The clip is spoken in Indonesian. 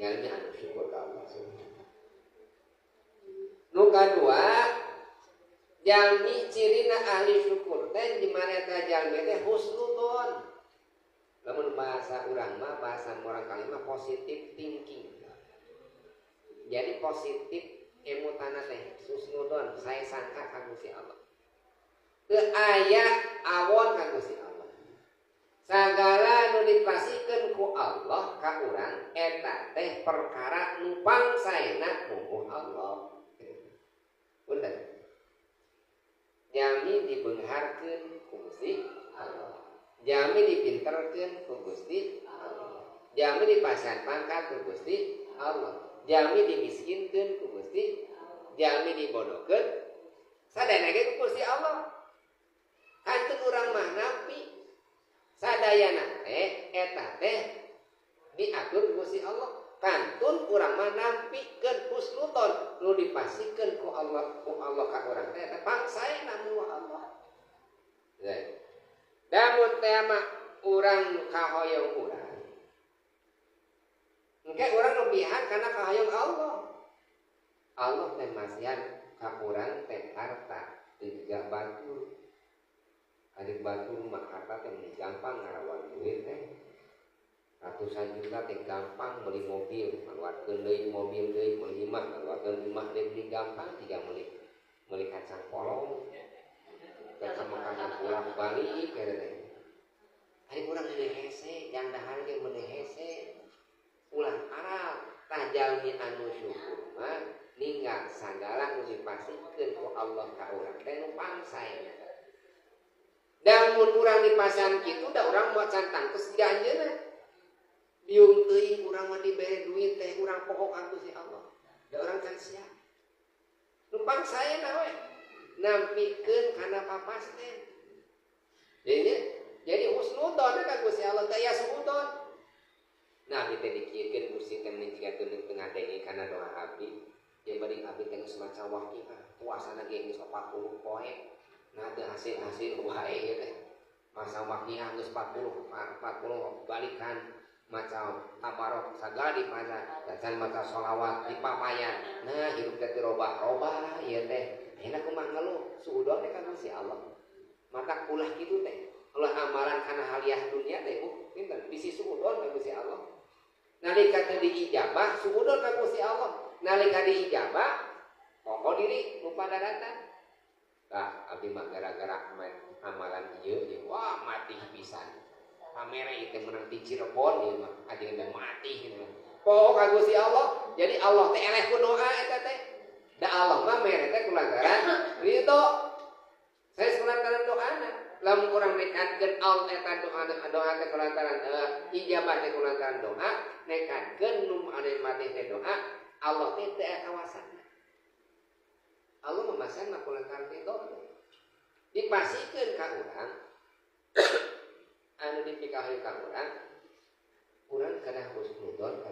jalmi anu syukur ka Allah subhanahu. Nu kadua jalmi cirina ahli syukur teh di mana eta jalmi teh husnudzon. Lamun bahasa urang mah bahasa orang kalimat positive thinking. Jadi positif emutana teh husnudzon saya sangka ka Gusti Allah. Teu aya awon ka Gusti Allah. Sagala nu dipasikeun ku Allah ka urang eta teh perkara nu pangsaena mubuh Allah. Punten. Jami dibeungharkeun ku Gusti Allah. Jami dipinterkeun ku Gusti Allah. Jami dipasihan pangkat ku Gusti Allah. Jami dimiskinkeun ku Gusti. Jami dibodohkeun sadayana ge ku Gusti Allah. Kantun urang mah nampi sadayana teh eta teh diatur Gusti Allah. Kantun urang mah nampikeun husnudzon nu dipasikeun ku Allah ka urang teh eta pangsaena mu Allah. Damun teh mah urang kahoyong urang. Engke urang nembihan kana kahoyong Allah. Allah teh masihan ka urang teh harta tiga batur. Adik batur mah harta teh gampang ngarawan duit teh. Ratusan juta teh gampang beli mobil, ngaluarkeun deui mobil deui meuli imah, ngaluarkeun imah deui beli gampang tiga meuli kacang polong. Kacang makanan pulang balik kere teh. Ari urang meuli hese, jang dahar ge meuli hese. Ulah aral tajalmi anu syukur mah ninggal sagala nu dipasikeun ku Allah ka urang teh nu pangsaena. Dan mun urang dipasang kitu da urang moal can tangkes ganjeuna. Biung teuing urang mah dibere duit teh urang pokok ka Gusti Allah. Da urang can sia. Nu pangsaena we nampikeun kana papas teh. Jadi husnudzon ka Gusti Allah teh aya suudzon. Nah kita dikiekeun Gusti teh meninggalkeun tengah denge kana doa abdi. Jeung bari abdi teh geus maca waqiah, puasana ge geus 40 poe. Nah teu hasil wae ieu teh. Masa waqiah geus 40 balikan maca tabarok sagala dipaca, dan maca sholawat dipapayan. Nah hirup teh robah-robah ieu teh. Ayeuna kumaha ngeluh, suudzon teh ka Gusti Allah. Maka ulah kitu teh. Ulah amalan kana haliah dunia teh pinten bisi suudzon ka Gusti Allah. Nalika teu diijabah suudzon ka Gusti Allah. Nalika diijabah pokok diri nu padaratan. Tah abdi mah gara-gara amalan ieu wah mati pisan. Kamera itu menang di Cirebon ieu mah ajeuna mati gitu. Pokok ka Gusti Allah. Jadi Allah teh eleh ku doa eta teh. Da Allah mah mere teh kulantaran ridho. Saya kulantaran doana. Lamun urang nekatkeun Allah eta doa teh kulantaran ijabah teh kulantaran doa, nekatkeun nu anu mati teh doa, Allah teh teu kawasan. Allah memasan kulantaran ridho. Dipasikeun ka urang anu dipikahi ka urang kana husnudzon ka